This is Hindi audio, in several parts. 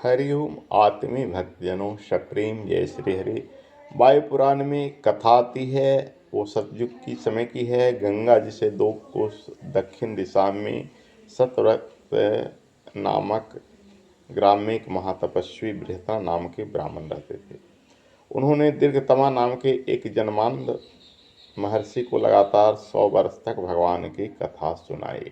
हरिओम आत्मी भक्तजनों सप्रेम जय श्री हरि। वायु पुराण में कथा आती है, वो सतयुग की समय की है। गंगा जी से 2 कोस दक्षिण दिशा में सतव्रत नामक ग्राम में एक महातपस्वी बृहता नाम के ब्राह्मण रहते थे। उन्होंने दीर्घतमा नाम के एक जन्मांध महर्षि को लगातार 100 वर्ष तक भगवान की कथा सुनाई।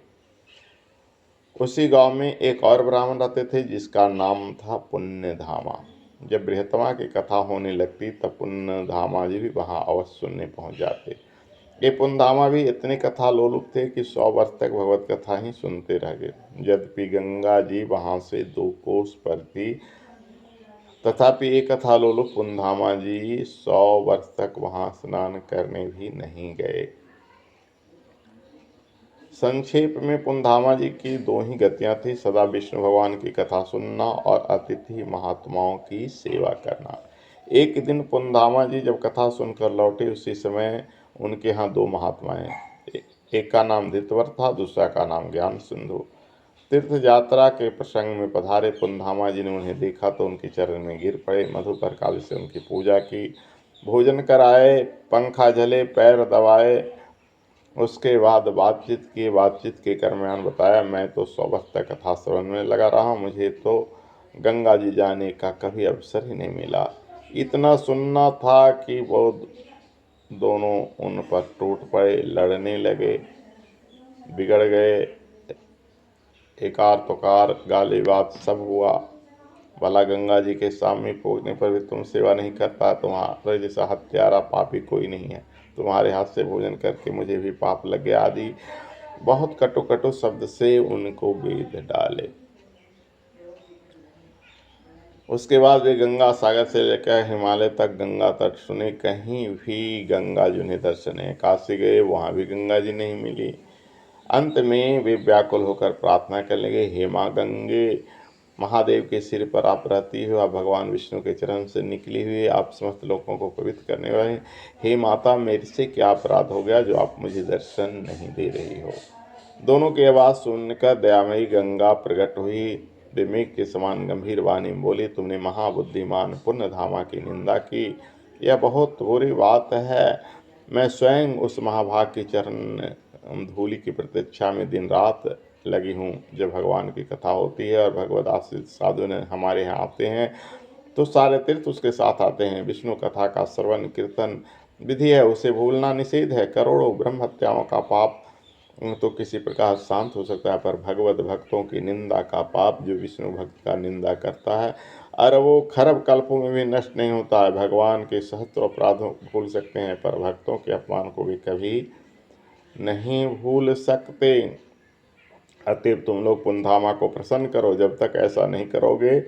उसी गांव में एक और ब्राह्मण रहते थे जिसका नाम था पुण्यधामा। जब बृहत्तमा की कथा होने लगती तब पुण्यधामा जी भी वहां अवश्य सुनने पहुंच जाते। ये पुण्यधामा भी इतने कथा लोलुप थे कि 100 वर्ष तक भगवत कथा ही सुनते रह गए। यद्यपि गंगा जी वहां से 2 कोस पर थी, तथापि ये कथा लोलुप पुण्यधामा जी 100 वर्ष तक वहां स्नान करने भी नहीं गए। संक्षेप में पुण्यधामा जी की 2 ही गतियां थी, सदा विष्णु भगवान की कथा सुनना और अतिथि महात्माओं की सेवा करना। एक दिन पुण्यधामा जी जब कथा सुनकर लौटे, उसी समय उनके यहाँ 2 महात्माएं, एक का नाम धृतवर था, दूसरा का नाम ज्ञान सिंधु, तीर्थ यात्रा के प्रसंग में पधारे। पुण्यधामा जी ने उन्हें देखा तो उनके चरण में गिर पड़े, मधुकर काव्य से उनकी पूजा की, भोजन कराए, पंखा झले, पैर दबाए। उसके बाद बातचीत के दरमियान बताया, मैं तो 100 वर्ष तक कथा श्रवण में लगा रहा, मुझे तो गंगा जी जाने का कभी अवसर ही नहीं मिला। इतना सुनना था कि वो दोनों उन पर टूट पड़े, लड़ने लगे, बिगड़ गए, एकार तोकार गाली बात सब हुआ। भला गंगा जी के सामने पहुंचने पर भी तुम सेवा नहीं करता, तुम्हारे जैसा हत्यारा पापी कोई नहीं है, तुम्हारे हाथ से भोजन करके मुझे भी पाप लग गया आदि बहुत कटु कटु शब्द से उनको वेध डाले। उसके बाद वे गंगा सागर से लेकर हिमालय तक गंगा तट सुने, कहीं भी गंगा जी उन्हें दर्शन नहीं। काशी गए, वहां भी गंगा जी नहीं मिली। अंत में वे व्याकुल होकर प्रार्थना करने लगे, हे माँ गंगे, महादेव के सिर पर आप रहती हो, आप भगवान विष्णु के चरण से निकली हुई, आप समस्त लोगों को पवित्र करने वाले, हे माता, मेरे से क्या अपराध हो गया जो आप मुझे दर्शन नहीं दे रही हो। दोनों की आवाज़ सुनकर दयामयी गंगा प्रकट हुई, वे मेघ के समान गंभीर वाणी में बोली, तुमने महाबुद्धिमान पुण्यधामा की निंदा की, यह बहुत बुरी बात है। मैं स्वयं उस महाभाग की चरण धूलि की प्रतीक्षा में दिन रात लगी हूँ। जब भगवान की कथा होती है और भगवत आश्रित साधु ने हमारे यहाँ आते हैं तो सारे तीर्थ उसके साथ आते हैं। विष्णु कथा का श्रवण कीर्तन विधि है, उसे भूलना निषेध है। करोड़ों ब्रह्म हत्याओं का पाप तो किसी प्रकार शांत हो सकता है, पर भगवत भक्तों की निंदा का पाप, जो विष्णु भक्त का निंदा करता है, अरबों खरब कल्पों में भी नष्ट नहीं होता है। भगवान के सहस्त्र अपराधों को भूल सकते हैं, पर भक्तों के अपमान को भी कभी नहीं भूल सकते। अतएव तुम लोग पुण्यधामा को प्रसन्न करो, जब तक ऐसा नहीं करोगे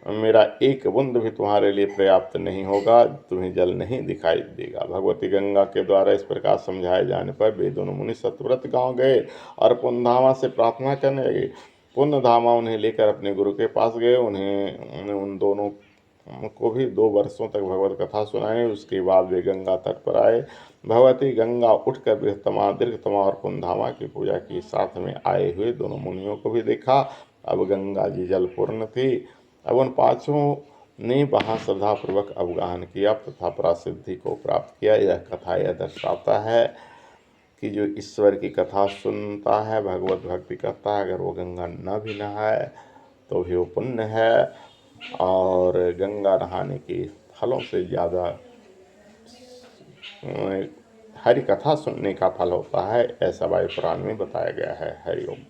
मेरा एक बूंद भी तुम्हारे लिए पर्याप्त नहीं होगा, तुम्हें जल नहीं दिखाई देगा। भगवती गंगा के द्वारा इस प्रकार समझाए जाने पर वे दोनों मुनि सतव्रत गांव गए और पुण्यधामा से प्रार्थना करने लगे। पुण्यधामा उन्हें लेकर अपने गुरु के पास गए। उन्हें उन दोनों को भी 2 वर्षों तक भगवत कथा सुनाई। उसके बाद वे गंगा तट पर आए। भगवती गंगा उठकर बृहत्तमा, दीर्घतमा और पुण्यधामा की पूजा की। साथ में आए हुए दोनों मुनियों को भी देखा। अब गंगा जी जल पूर्ण थी। अब उन 5 ने वहाँ श्रद्धापूर्वक अवगाहन किया तथा प्रसिद्धि को प्राप्त किया। यह कथा यह दर्शाता है कि जो ईश्वर की कथा सुनता है, भगवत भक्ति करता है, अगर वो गंगा न भी नहाए तो भी वो पुण्य है, और गंगा नहाने के फलों से ज़्यादा हरि कथा सुनने का फल होता है, ऐसा वायु पुराण में बताया गया है। हरि ओम।